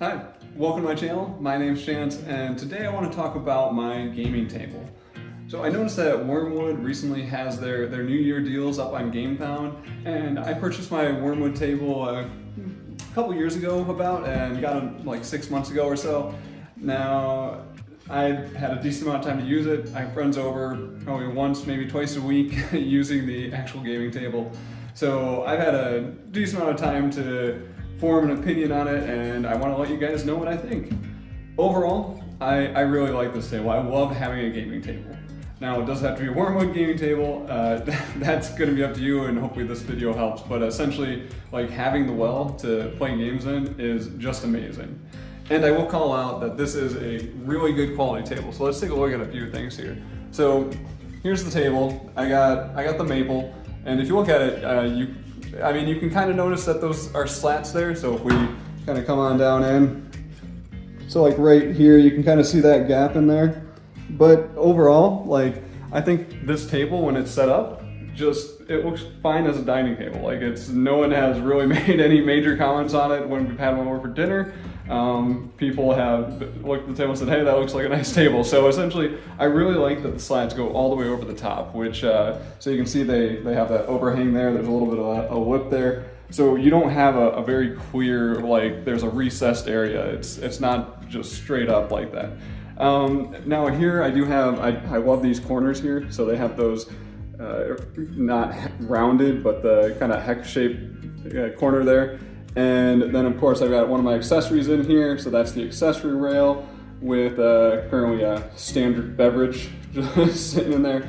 Hi, welcome to my channel. My name's Chance, and today I want to talk about my gaming table. So I noticed that Wyrmwood recently has their New Year deals up on Gamefound, and I purchased my Wyrmwood table a couple years ago and got it like 6 months ago or so. Now, I had a decent amount of time to use it. I have friends over probably once, maybe twice a week using the actual gaming table. So I've had a decent amount of time to form an opinion on it, and I want to let you guys know what I think. Overall, I really like this table. I love having a gaming table. Now, it doesn't have to be a Wyrmwood gaming table. That's going to be up to you, and hopefully this video helps. But essentially, like having the well to play games in is just amazing. And I will call out that this is a really good quality table. So let's take a look at a few things here. So here's the table. I got the maple, and if you look at it, you can kind of notice that those are slats there. So if we kind of come on down in, so like right here, you can kind of see that gap in there. But overall, like I think this table, when it's set up, it looks fine as a dining table. Like no one has really made any major comments on it when we've had one over for dinner. People have looked at the table and said, hey, that looks like a nice table. So essentially, I really like that the slats go all the way over the top, which, so you can see they have that overhang there. There's a little bit of a lip there. So you don't have a very clear, like there's a recessed area. It's not just straight up like that. Now here I do have, I love these corners here. So they have those, not rounded, but the kind of hex-shaped corner there. And then of course I've got one of my accessories in here, so that's the accessory rail with currently a standard beverage just sitting in there.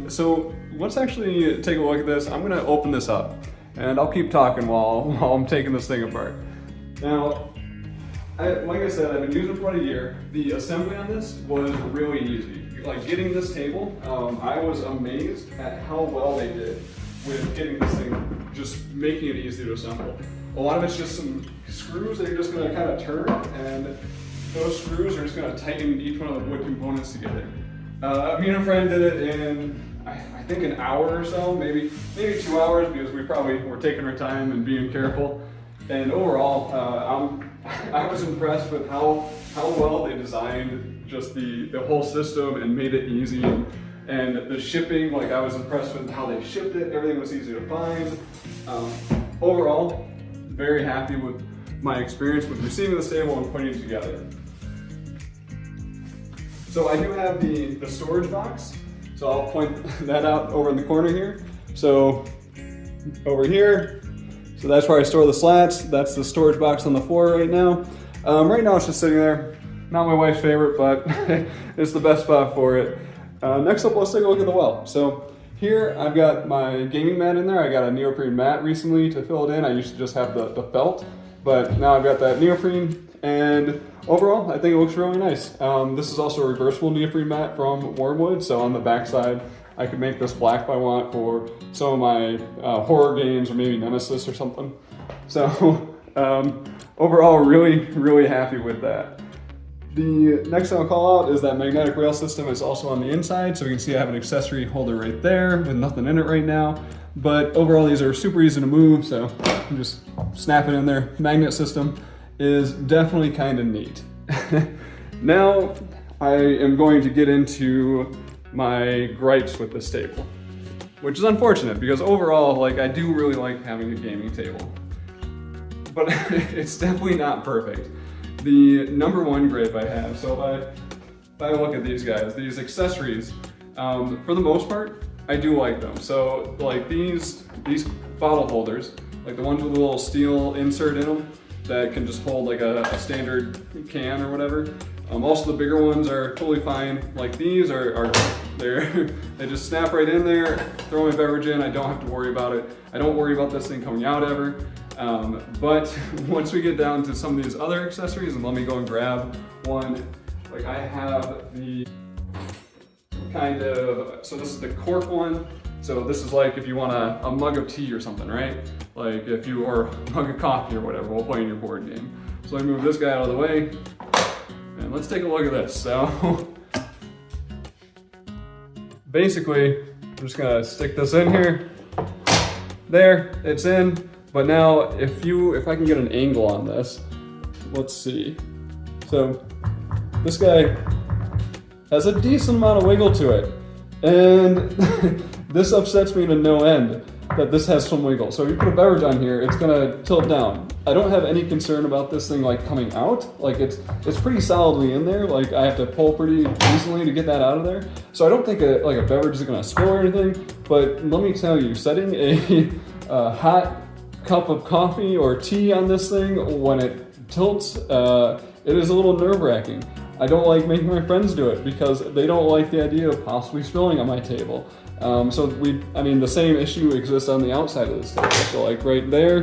So let's actually take a look at this. I'm gonna open this up and I'll keep talking while I'm taking this thing apart. Now, like I said, I've been using it for about a year. The assembly on this was really easy. Like getting this table, I was amazed at how well they did with getting this thing, just making it easy to assemble. A lot of it's just some screws that you're just gonna kind of turn, and those screws are just gonna tighten each one of the wood components together. Me and a friend did it in, I think an hour or so, maybe 2 hours, because we probably were taking our time and being careful. And overall, I was impressed with how well they designed just the whole system and made it easy. And the shipping, like I was impressed with how they shipped it. Everything was easy to find. Overall, very happy with my experience with receiving this table and putting it together. So I do have the storage box. So I'll point that out over in the corner here. So over here, so that's where I store the slats. That's the storage box on the floor right now. Right now it's just sitting there. Not my wife's favorite, but it's the best spot for it. Next up, let's take a look at the well. So here I've got my gaming mat in there. I got a neoprene mat recently to fill it in. I used to just have the felt, but now I've got that neoprene, and overall I think it looks really nice. This is also a reversible neoprene mat from Wyrmwood, so on the back side I could make this black if I want for some of my horror games or maybe Nemesis or something. So overall really happy with that. The next thing I'll call out is that magnetic rail system is also on the inside, so you can see I have an accessory holder right there with nothing in it right now. But overall, these are super easy to move, so you just snap it in there. Magnet system is definitely kind of neat. Now, I am going to get into my gripes with this table, which is unfortunate because overall, like I do really like having a gaming table, but it's definitely not perfect. The number one gripe I have, so if I look at these guys, these accessories, for the most part, I do like them. So like these bottle holders, like the ones with a little steel insert in them that can just hold like a standard can or whatever. Also the bigger ones are totally fine. Like these they just snap right in there, throw my beverage in, I don't have to worry about it. I don't worry about this thing coming out ever. But once we get down to some of these other accessories, and let me go and grab one, like I have the kind of, so this is the cork one. So this is like if you want a mug of tea or something, right? Like or a mug of coffee or whatever, we'll play in your board game. So let me move this guy out of the way, and let's take a look at this. So basically, I'm just gonna stick this in here. There, it's in. But now, if I can get an angle on this, let's see. So this guy has a decent amount of wiggle to it. And this upsets me to no end that this has some wiggle. So if you put a beverage on here, it's gonna tilt down. I don't have any concern about this thing like coming out. Like it's pretty solidly in there. Like I have to pull pretty easily to get that out of there. So I don't think a beverage is gonna spill or anything, but let me tell you, setting a hot cup of coffee or tea on this thing when it tilts, it is a little nerve-wracking. I don't like making my friends do it because they don't like the idea of possibly spilling on my table. So the same issue exists on the outside of this table. So like right there,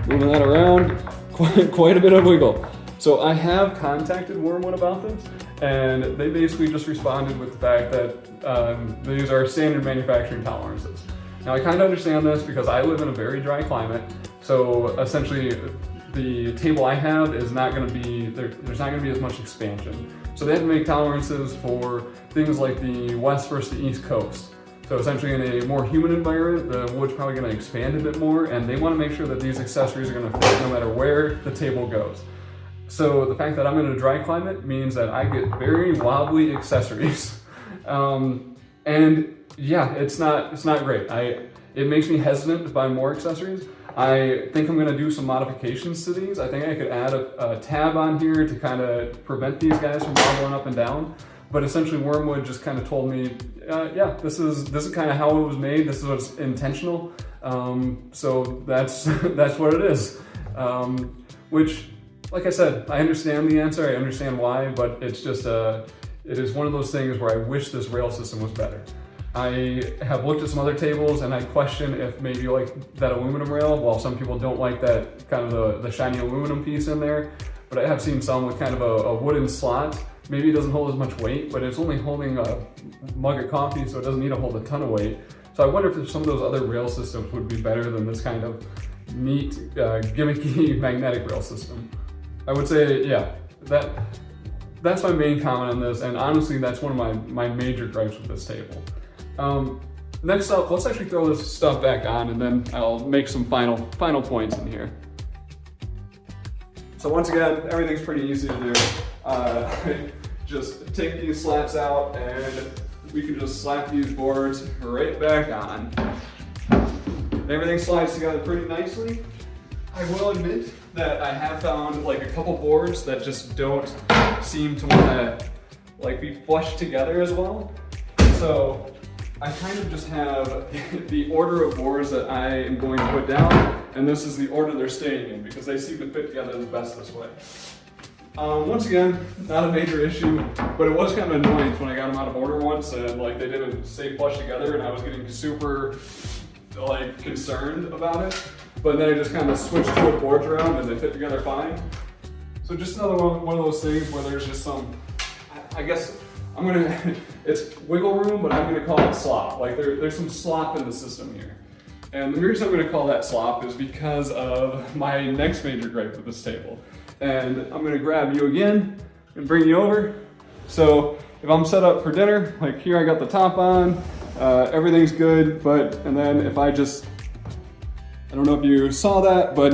moving that around, quite a bit of wiggle. So I have contacted Wyrmwood about this, and they basically just responded with the fact that these are standard manufacturing tolerances. Now I kind of understand this because I live in a very dry climate, so essentially the table I have is not going to be, there's not going to be as much expansion. So they have to make tolerances for things like the west versus the east coast. So essentially in a more humid environment, the wood's probably going to expand a bit more, and they want to make sure that these accessories are going to fit no matter where the table goes. So the fact that I'm in a dry climate means that I get very wobbly accessories. And yeah, it's not great. It makes me hesitant to buy more accessories. I think I'm gonna do some modifications to these. I think I could add a tab on here to kind of prevent these guys from wobbling up and down. But essentially Wyrmwood just kind of told me, yeah, this is kind of how it was made. This is what's intentional. So that's what it is. Which, like I said, I understand the answer. I understand why, but it's just it is one of those things where I wish this rail system was better. I have looked at some other tables and I question if maybe like that aluminum rail, while some people don't like that kind of the shiny aluminum piece in there, but I have seen some with kind of a wooden slot. Maybe it doesn't hold as much weight, but it's only holding a mug of coffee, so it doesn't need to hold a ton of weight. So I wonder if some of those other rail systems would be better than this kind of neat, gimmicky magnetic rail system. I would say, yeah, that's my main comment on this, and honestly, that's one of my major gripes with this table. Next up, let's actually throw this stuff back on, and then I'll make some final points in here. So once again, everything's pretty easy to do. Just take these slats out, and we can just slap these boards right back on. Everything slides together pretty nicely. I will admit that I have found like a couple boards that just don't seem to want to like be flushed together as well. So I kind of just have the order of boards that I am going to put down, and this is the order they're staying in because they seem to fit together the best this way. Once again, not a major issue, but it was kind of annoying when I got them out of order once and like they didn't stay flush together, and I was getting super like concerned about it. But then I just kind of switched two boards around and they fit together fine. So just another one of those things where there's just some, I guess it's wiggle room, but I'm gonna call it slop. Like there's some slop in the system here. And the reason I'm gonna call that slop is because of my next major gripe with this table. And I'm gonna grab you again and bring you over. So if I'm set up for dinner, like here I got the top on, everything's good, and then if I don't know if you saw that, but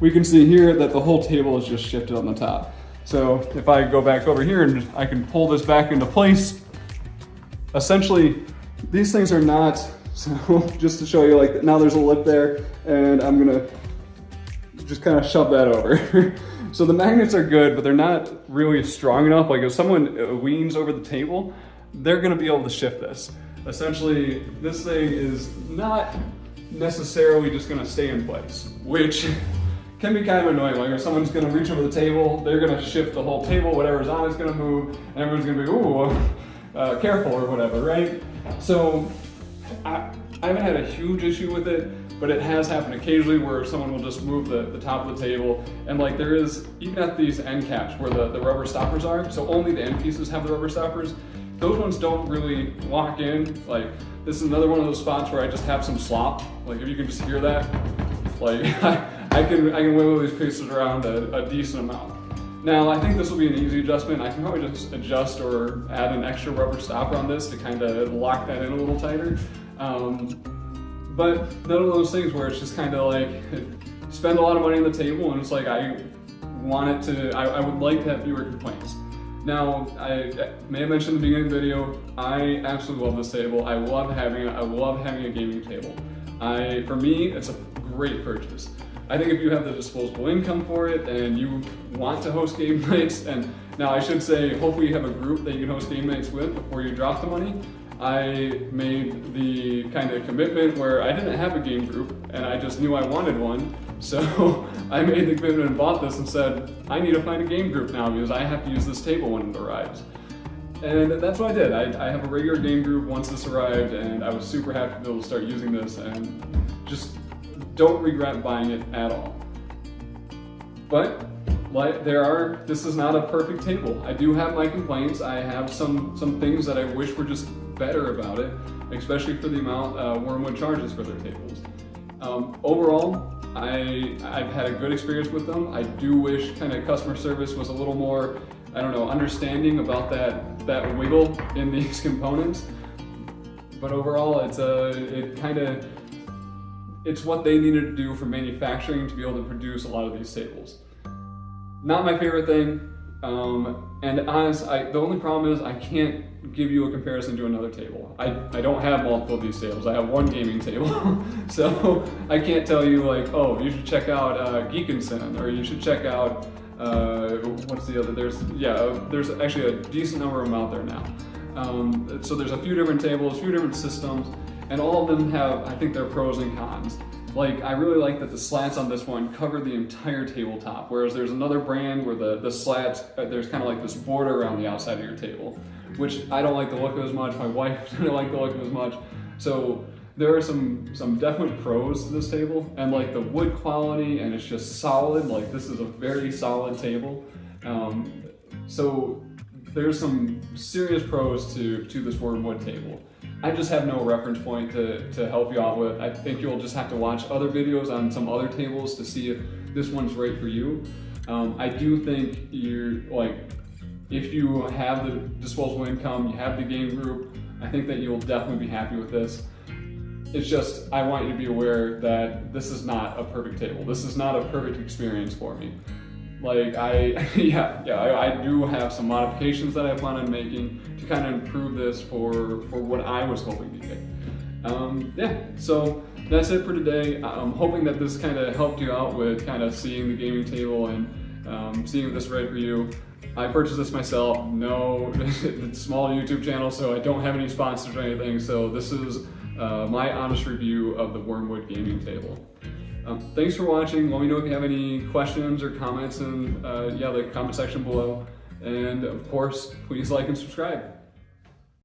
we can see here that the whole table is just shifted on the top. So if I go back over here and I can pull this back into place, essentially these things are not, so just to show you, like now there's a lip there, and I'm gonna just kind of shove that over. So the magnets are good, but they're not really strong enough. Like if someone leans over the table, they're gonna be able to shift this. Essentially, this thing is not necessarily just gonna stay in place, which can be kind of annoying. Like if someone's gonna reach over the table, they're gonna shift the whole table, whatever's on it's gonna move, and everyone's gonna be, ooh, careful or whatever, right? So I haven't had a huge issue with it, but it has happened occasionally where someone will just move the top of the table, and like there is, even at these end caps where the rubber stoppers are, so only the end pieces have the rubber stoppers, those ones don't really lock in. Like this is another one of those spots where I just have some slop. Like if you can just hear that, like I can wiggle these pieces around a decent amount. Now I think this will be an easy adjustment. I can probably just adjust or add an extra rubber stopper on this to kind of lock that in a little tighter. But none of those things where it's just kind of like spend a lot of money on the table and it's like I I would like to have fewer complaints. Now, I may have mentioned in the beginning of the video, I absolutely love this table. I love having it. I love having a gaming table. For me, it's a great purchase. I think if you have the disposable income for it and you want to host game nights, and now I should say, hopefully you have a group that you can host game nights with before you drop the money. I made the kind of commitment where I didn't have a game group and I just knew I wanted one. So I made the commitment and bought this and said, I need to find a game group now because I have to use this table when it arrives. And that's what I did. I have a regular game group once this arrived, and I was super happy to be able to start using this and just don't regret buying it at all. But this is not a perfect table. I do have my complaints. I have some things that I wish were just better about it, especially for the amount Wyrmwood charges for their tables. Overall, I've had a good experience with them. I do wish kind of customer service was a little more, I don't know, understanding about that wiggle in these components. But overall, it's what they needed to do for manufacturing to be able to produce a lot of these tables. Not my favorite thing, and honest, the only problem is I can't give you a comparison to another table. I don't have multiple of these tables. I have one gaming table, so I can't tell you like, oh, you should check out Geekinson, or you should check out what's the other? There's actually a decent number of them out there now. So there's a few different tables, a few different systems, and all of them have, I think, their pros and cons. Like, I really like that the slats on this one cover the entire tabletop, whereas there's another brand where the slats, there's kind of like this border around the outside of your table, which I don't like the look of as much, my wife doesn't like the look of as much. So there are some definite pros to this table, and like the wood quality, and it's just solid, like this is a very solid table. So there's some serious pros to this Wyrmwood table. I just have no reference point to help you out with. I think you'll just have to watch other videos on some other tables to see if this one's right for you. I do think if you have the disposable income, you have the game group, I think that you'll definitely be happy with this. It's just, I want you to be aware that this is not a perfect table. This is not a perfect experience for me. Like, I do have some modifications that I plan on making to kind of improve this for what I was hoping to get. So that's it for today. I'm hoping that this kind of helped you out with kind of seeing the gaming table and seeing if this is right for you. I purchased this myself. No, it's a small YouTube channel, so I don't have any sponsors or anything. So this is my honest review of the Wyrmwood gaming table. Thanks for watching. Let me know if you have any questions or comments in the comment section below. And of course, please like and subscribe.